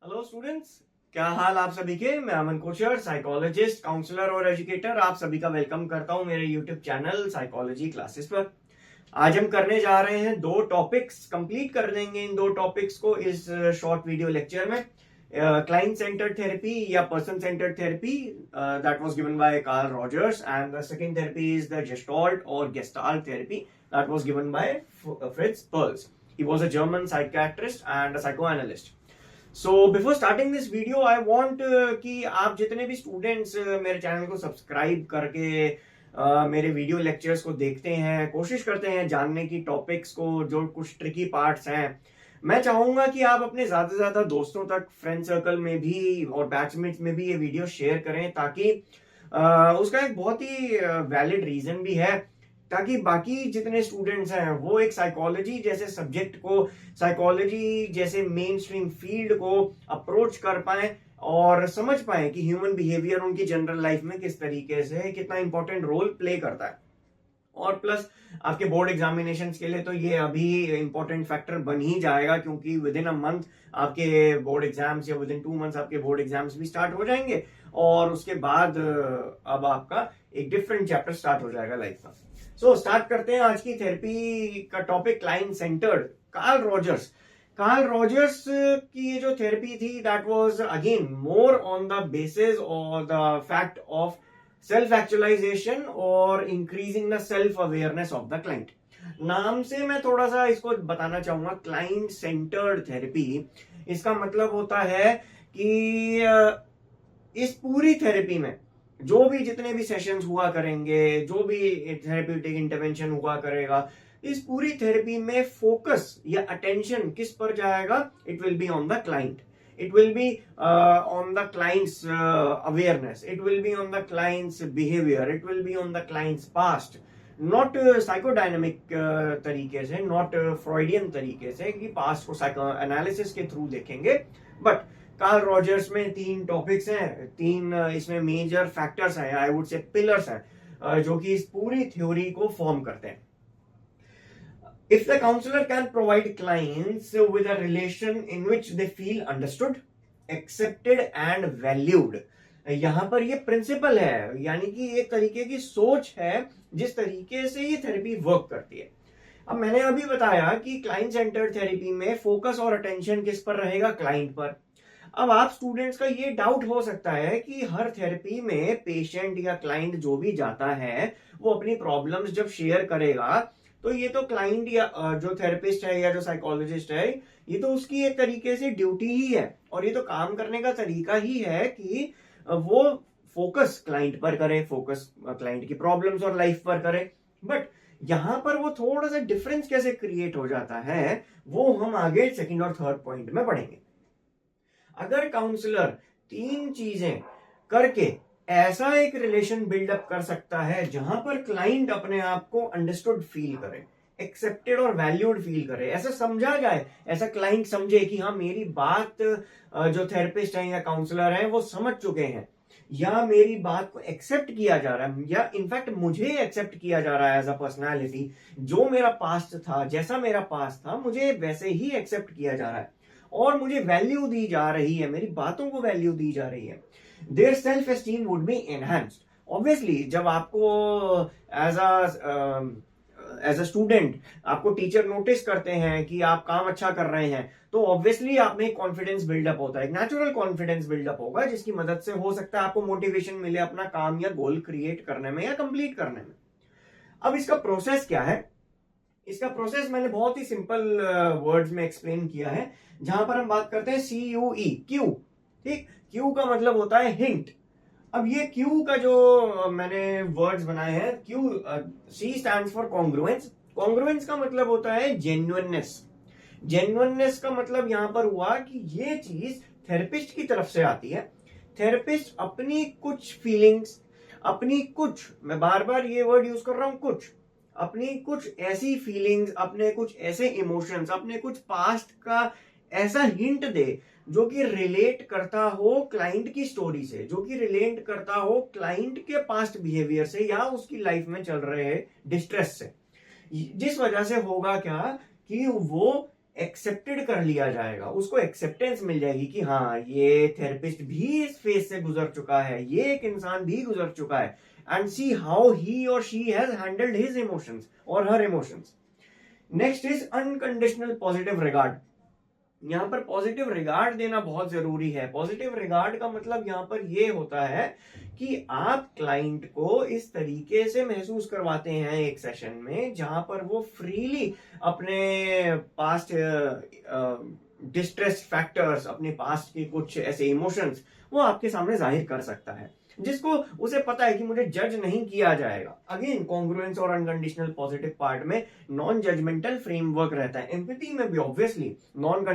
Hello students, क्या हाल आप सभी के। मैं अमन कोशर, साइकोलॉजिस्ट, काउंसलर और एजुकेटर, आप सभी का वेलकम करता हूं मेरे यूट्यूब चैनल साइकोलॉजी क्लासेस पर। आज हम करने जा रहे हैं दो टॉपिक्स, कंप्लीट कर देंगे इन दो टॉपिक्स को इस शॉर्ट वीडियो लेक्चर में। क्लाइंट सेंटर्ड थेरेपी या person centred therapy, that was given by Carl Rogers, and the second therapy is the gestalt और gestalt therapy, that was given by Fritz Perls. He was a German psychiatrist and a psychoanalyst. So before starting this video I want कि आप जितने भी students मेरे channel को subscribe करके मेरे video lectures को देखते हैं, कोशिश करते हैं जानने की टॉपिक्स को, जो कुछ ट्रिकी पार्ट्स हैं, मैं चाहूंगा कि आप अपने ज्यादा से ज्यादा दोस्तों तक, फ्रेंड सर्कल में भी और बैचमेट्स में भी ये वीडियो शेयर करें, ताकि उसका एक बहुत ही वैलिड रीजन भी है, ताकि बाकी जितने स्टूडेंट्स हैं वो एक साइकोलॉजी जैसे सब्जेक्ट को, साइकोलॉजी जैसे मेन स्ट्रीम फील्ड को अप्रोच कर पाए और समझ पाए कि ह्यूमन बिहेवियर उनकी जनरल लाइफ में किस तरीके से कितना इंपॉर्टेंट रोल प्ले करता है। और प्लस आपके बोर्ड एग्जामिनेशन के लिए तो ये अभी इंपॉर्टेंट फैक्टर बन ही जाएगा, क्योंकि विद इन अ मंथ आपके बोर्ड एग्जाम्स या विद इन 2 मंथ्स आपके बोर्ड एग्जाम्स भी स्टार्ट हो जाएंगे, और उसके बाद अब आपका एक डिफरेंट चैप्टर स्टार्ट हो जाएगा लाइफ का। सो स्टार्ट करते हैं आज की थेरेपी का topic, client centred. Carl Rogers की ये जो थेरेपी थी, that was again more on the basis और the fact of self actualisation और increasing the self awareness of the client. नाम से मैं थोड़ा सा इसको बताना चाहूंगा, क्लाइंट सेंटर्ड थेरेपी। इसका मतलब होता है कि इस पूरी थेरेपी में जो भी जितने भी सेशंस हुआ करेंगे, जो भी थेरेप्यूटिक इंटरवेंशन हुआ करेगा, इस पूरी थेरेपी में फोकस या अटेंशन किस पर जाएगा? It will be on the client. It will be on the client's awareness. It will be on the client's behavior. It will be on the client's past. Not psychodynamic तरीके से, not Freudian तरीके से कि past को psycho analysis के through देखेंगे, but Karl Rogers में 3 topics हैं, 3 इसमें मेजर फैक्टर्स हैं, आई वुड से पिलर्स हैं, जो कि इस पूरी थ्योरी को फॉर्म करते हैं. If the counselor can provide clients with a relation in which they feel understood, accepted and valued, यहां पर ये प्रिंसिपल है, यानी कि एक तरीके की सोच है जिस तरीके से ये थेरेपी वर्क करती है. अब मैंने अभी बताया कि क्लाइंट सेंटर्ड थेरेपी में फोकस और अटेंशन किस पर रहेगा? क्लाइंट पर. अब आप स्टूडेंट्स का ये डाउट हो सकता है कि हर थेरेपी में पेशेंट या क्लाइंट जो भी जाता है वो अपनी प्रॉब्लम्स जब शेयर करेगा, तो ये तो क्लाइंट या जो थेरेपिस्ट है या जो साइकोलॉजिस्ट है, ये तो उसकी एक तरीके से ड्यूटी ही है, और ये तो काम करने का तरीका ही है कि वो फोकस क्लाइंट पर करे, फोकस क्लाइंट की प्रॉब्लम्स और लाइफ पर करे. बट यहां पर वो थोड़ा सा डिफरेंस कैसे क्रिएट हो जाता है, वो हम आगे सेकंड और थर्ड पॉइंट में पढ़ेंगे. अगर काउंसलर 3 चीजें करके ऐसा एक रिलेशन बिल्डअप कर सकता है जहां पर क्लाइंट अपने आप को अंडरस्टूड फील करे, एक्सेप्टेड और वैल्यूड फील करे, ऐसा समझा जाए, ऐसा क्लाइंट समझे कि हाँ मेरी बात जो थेरेपिस्ट है या काउंसलर है वो समझ चुके हैं, या मेरी बात को एक्सेप्ट किया जा रहा है, या इनफैक्ट मुझे एक्सेप्ट किया जा रहा है एज अ पर्सनैलिटी. जो मेरा पास्ट था, जैसा मेरा पास्ट था, मुझे वैसे ही एक्सेप्ट किया जा रहा है और मुझे वैल्यू दी जा रही है, मेरी बातों को वैल्यू दी जा रही है. Their self-esteem would be enhanced. Obviously, जब आपको एज अ स्टूडेंट आपको टीचर नोटिस करते हैं कि आप काम अच्छा कर रहे हैं, तो ऑब्वियसली आप में कॉन्फिडेंस बिल्डअप होता है, एक नेचुरल कॉन्फिडेंस बिल्डअप होगा, जिसकी मदद से हो सकता है आपको मोटिवेशन मिले अपना काम या गोल क्रिएट करने में या कंप्लीट करने में. अब इसका प्रोसेस क्या है? इसका प्रोसेस मैंने बहुत ही सिंपल वर्ड्स में एक्सप्लेन किया है, जहां पर हम बात करते हैं CUE, क्यू. ठीक, क्यू का मतलब होता है हिंट. अब ये क्यू का जो मैंने वर्ड्स बनाए हैं, Q, C stands for congruence. Congruence का मतलब होता है जेन्युइननेस. जेन्युइननेस का मतलब यहां पर हुआ कि ये चीज थेरेपिस्ट की तरफ से आती है. थेरेपिस्ट अपनी कुछ फीलिंग्स, अपनी कुछ, मैं बार बार ये वर्ड यूज कर रहा हूं, कुछ, अपनी कुछ ऐसी फीलिंग्स, अपने कुछ ऐसे इमोशंस, अपने कुछ पास्ट का ऐसा हिंट दे जो कि रिलेट करता हो क्लाइंट की स्टोरी से, जो कि रिलेट करता हो क्लाइंट के पास्ट बिहेवियर से या उसकी लाइफ में चल रहे डिस्ट्रेस से. जिस वजह से होगा क्या कि वो एक्सेप्टेड कर लिया जाएगा, उसको एक्सेप्टेंस मिल जाएगी कि हाँ ये थेरेपिस्ट भी इस फेज से गुजर चुका है, ये एक इंसान भी गुजर चुका है, एंड सी हाउ ही और she has handled his emotions और her emotions. Next is unconditional positive regard. यहाँ पर पॉजिटिव रिगार्ड देना बहुत जरूरी है। पॉजिटिव रिगार्ड का मतलब यहाँ पर ये होता है कि आप क्लाइंट को इस तरीके से महसूस करवाते हैं एक सेशन में जहां पर वो फ्रीली अपने पास्ट डिस्ट्रेस फैक्टर्स, अपने पास्ट के कुछ ऐसे इमोशंस वो आपके सामने जाहिर कर सकता है, जिसको उसे पता है कि मुझे जज नहीं किया जाएगा। अगेन कॉन्ग्रुएंस और अनकंडीशनल पॉजिटिव पार्ट में नॉन जजमेंटल फ्रेमवर्क रहता है। एम्पैथी में भी ऑब्वियसली नॉन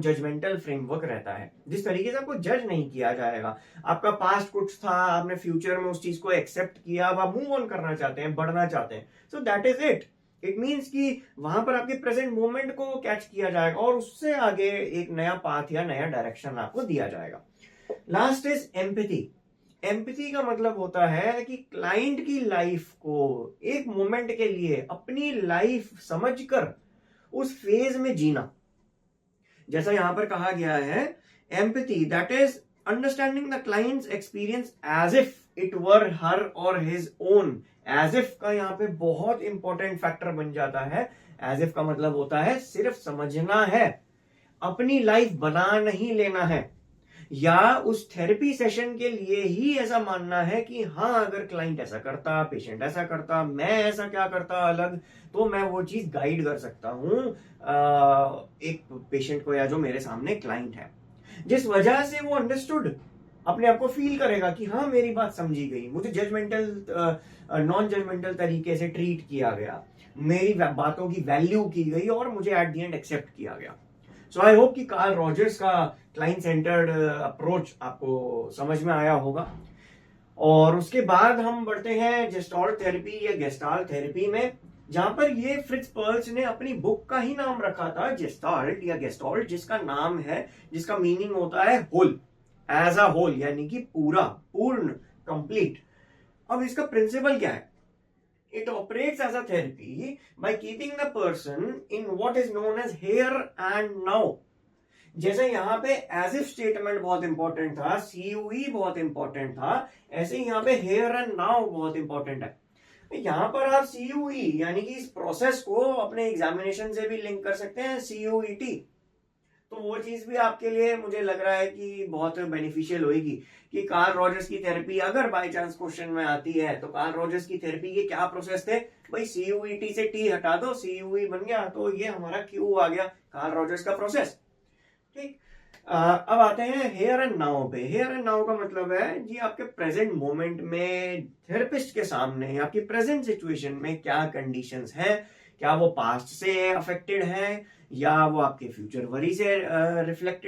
जजमेंटल फ्रेमवर्क रहता है, जिस तरीके से आपको जज नहीं किया जाएगा। आपका पास्ट कुछ था, आपने फ्यूचर में उस चीज को एक्सेप्ट किया, अब आप मूव ऑन करना चाहते हैं, बढ़ना चाहते हैं, so that is it. It means कि वहां पर आपके प्रेजेंट मोमेंट को कैच किया जाएगा और उससे आगे एक नया पाथ या नया डायरेक्शन आपको दिया जाएगा। Last is empathy. एम्पैथी का मतलब होता है कि क्लाइंट की लाइफ को एक मोमेंट के लिए अपनी लाइफ समझकर उस फेज में जीना। जैसा यहां पर कहा गया है, empathy that is understanding the client's experience as if it were her और हिज ओन। एज इफ का यहाँ पे बहुत इंपॉर्टेंट फैक्टर बन जाता है। एज इफ का मतलब होता है सिर्फ समझना है, अपनी लाइफ बना नहीं लेना है, या उस थेरेपी सेशन के लिए ही ऐसा मानना है कि हाँ अगर क्लाइंट ऐसा करता, पेशेंट ऐसा करता, मैं ऐसा क्या करता अलग, तो मैं वो चीज गाइड कर सकता हूं एक पेशेंट को या जो मेरे सामने क्लाइंट है, जिस वजह से वो अंडरस्टूड अपने आप को फील करेगा कि हाँ मेरी बात समझी गई, मुझे जजमेंटल नॉन जजमेंटल तरीके से ट्रीट किया गया, मेरी बातों की वैल्यू की गई और मुझे एट द एंड एक्सेप्ट किया गया। सो आई होप कि कार्ल रॉजर्स का क्लाइंट सेंटर्ड अप्रोच आपको समझ में आया होगा। और उसके बाद हम बढ़ते हैं जेस्टाल्ट थेरेपी या गेस्टाल्ट थेरेपी में, जहां पर ये फ्रिट्ज पर्ल्स ने अपनी बुक का ही नाम रखा था जेस्टाल्ट या गेस्टाल्ट, जिसका नाम है, जिसका मीनिंग होता है होल, एज अ होल, यानी कि पूरा, पूर्ण, कंप्लीट। अब इसका प्रिंसिपल क्या है? It operates as a therapy by keeping the person in what is known as here and now. जैसे यहाँ पे as if स्टेटमेंट बहुत इंपॉर्टेंट था, CUE बहुत इंपॉर्टेंट था, ऐसे यहाँ पे here and now बहुत इंपॉर्टेंट है। यहाँ पर आप CUE यानी कि इस प्रोसेस को अपने एग्जामिनेशन से भी लिंक कर सकते हैं, CUET, तो वो चीज भी आपके लिए मुझे लग रहा है कि बहुत बेनिफिशियल होगी कि कार्ल रॉजर्स की थेरेपी अगर बाय चांस क्वेश्चन में आती है तो कार्ल रॉजर्स की थेरेपी के क्या प्रोसेस थे भाई, CUET से T हटा दो, CUE बन गया, तो ये हमारा Q आ गया, कार्ल रॉजर्स का प्रोसेस। ठीक, अब आते हैं हेयर एंड नाउ पे। हेयर एंड नाउ का मतलब है जी आपके प्रेजेंट मोमेंट में थेरेपिस्ट के सामने आपकी प्रेजेंट सिचुएशन में क्या कंडीशंस हैं, क्या वो पास्ट से अफेक्टेड हैं या वो आपके फ्यूचर वरी से रिफ्लेक्ट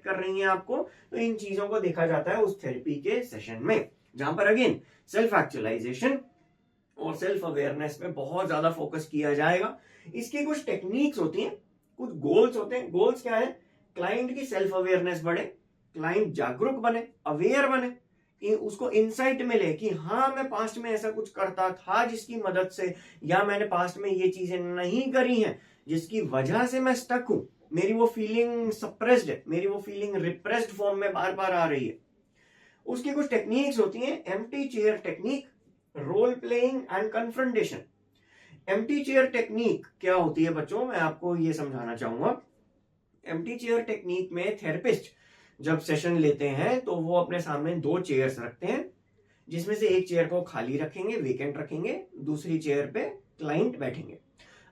कर रही हैं आपको, तो इन चीजों को देखा जाता है उस थेरेपी के सेशन में, जहां पर अगेन सेल्फ एक्चुअलाइजेशन और सेल्फ अवेयरनेस पे बहुत ज्यादा फोकस किया जाएगा। इसकी कुछ टेक्निक्स होती हैं, कुछ गोल्स होते हैं। गोल्स क्या है? क्लाइंट की सेल्फ अवेयरनेस बढ़े, क्लाइंट जागरूक बने, अवेयर बने, उसको इंसाइट मिले कि हाँ मैं पास्ट में ऐसा कुछ करता था जिसकी मदद से, या मैंने पास्ट में ये चीजें नहीं करी हैं जिसकी वजह से मैं स्टक हूं, मेरी वो फीलिंग सप्रेस्ड है, मेरी वो फीलिंग रिप्रेस्ड फॉर्म में बार बार आ रही है। उसकी कुछ टेक्निक्स होती हैं, empty chair technique, role playing and confrontation. Empty chair technique क्या होती है बच्चों, मैं आपको ये समझाना चाहूंगा। एम्प्टी चेयर टेक्निक में थेरेपिस्ट जब सेशन लेते हैं तो वो अपने सामने 2 चेयर्स रखते हैं, जिसमें से एक चेयर को खाली रखेंगे, वेकेंट रखेंगे, दूसरी चेयर पे क्लाइंट बैठेंगे।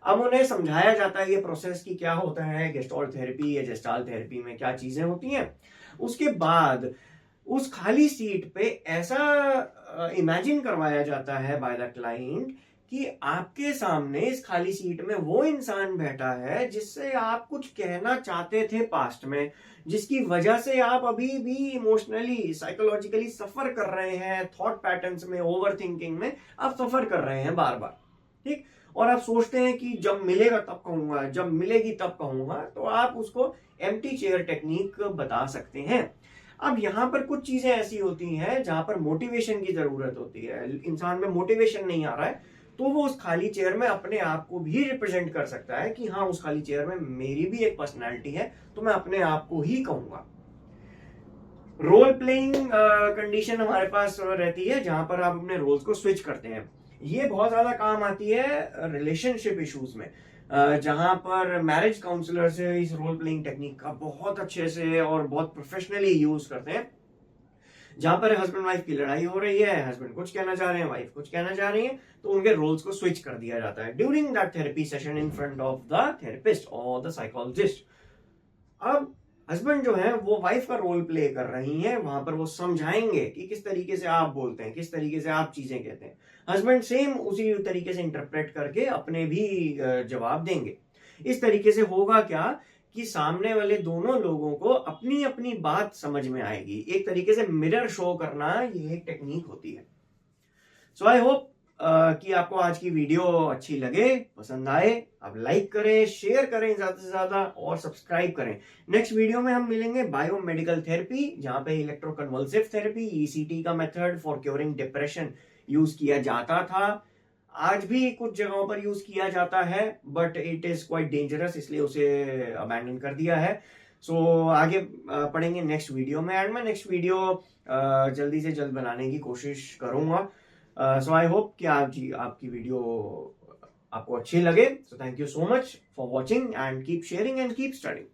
अब उन्हें समझाया जाता है ये प्रोसेस की क्या होता है, गेस्टाल्ट थेरेपी या जेस्टाल्ट थेरेपी में क्या चीजें होती हैं। उसके बाद उस खाली सीट पे ऐसा इमेजिन करवाया जाता है बाय द क्लाइंट कि आपके सामने इस खाली सीट में वो इंसान बैठा है जिससे आप कुछ कहना चाहते थे पास्ट में, जिसकी वजह से आप अभी भी इमोशनली साइकोलॉजिकली सफर कर रहे हैं, थॉट पैटर्न्स में, ओवर थिंकिंग में आप सफर कर रहे हैं बार बार। ठीक, और आप सोचते हैं कि जब मिलेगा तब कहूंगा, जब मिलेगी तब कहूंगा, तो आप उसको एम्प्टी चेयर टेक्निक बता सकते हैं। अब यहां पर कुछ चीजें ऐसी होती हैं जहां पर मोटिवेशन की जरूरत होती है, इंसान में मोटिवेशन नहीं आ रहा है, तो वो उस खाली चेयर में अपने आप को भी रिप्रेजेंट कर सकता है कि हाँ, उस खाली चेयर में मेरी भी एक पर्सनैलिटी है, तो मैं अपने आप को ही कहूंगा। रोल प्लेइंग कंडीशन हमारे पास रहती है जहां पर आप अपने रोल्स को स्विच करते हैं। ये बहुत ज्यादा काम आती है रिलेशनशिप इश्यूज में, जहां पर मैरिज काउंसलर से इस रोल प्लेइंग टेक्निक का बहुत अच्छे से और बहुत प्रोफेशनली यूज करते हैं। जहां पर हस्बैंड वाइफ की लड़ाई हो रही है, हस्बैंड कुछ कहना चाह रहे हैं, वाइफ कुछ कहना चाह रही है, तो उनके रोल्स को स्विच कर दिया जाता है during that therapy session in front of the therapist और द साइकोलॉजिस्ट। अब हस्बैंड जो है वो वाइफ का रोल प्ले कर रही हैं, वहां पर वो समझाएंगे कि किस तरीके से आप बोलते हैं, किस तरीके से आप चीजें कहते हैं। हस्बैंड सेम उसी तरीके से इंटरप्रेट करके अपने भी जवाब देंगे। इस तरीके से होगा क्या कि सामने वाले दोनों लोगों को अपनी अपनी बात समझ में आएगी। एक तरीके से मिरर शो करना ये एक टेक्निक होती है। सो आई होप कि आपको आज की वीडियो अच्छी लगे, पसंद आए। आप लाइक करें, शेयर करें ज्यादा से ज्यादा और सब्सक्राइब करें। नेक्स्ट वीडियो में हम मिलेंगे बायोमेडिकल थेरेपी, जहां पे इलेक्ट्रोकन्वल्सिव थेरेपी ईसीटी का method for curing depression use किया जाता था। आज भी कुछ जगहों पर यूज किया जाता है, but it is quite dangerous, इसलिए उसे अबैंडन कर दिया है। सो आगे पढ़ेंगे नेक्स्ट वीडियो में, एंड मैं नेक्स्ट वीडियो जल्दी से जल्द बनाने की कोशिश करूंगा। सो आई होप कि आपकी वीडियो आपको अच्छी लगे। So thank you so much for watching and keep sharing and keep studying.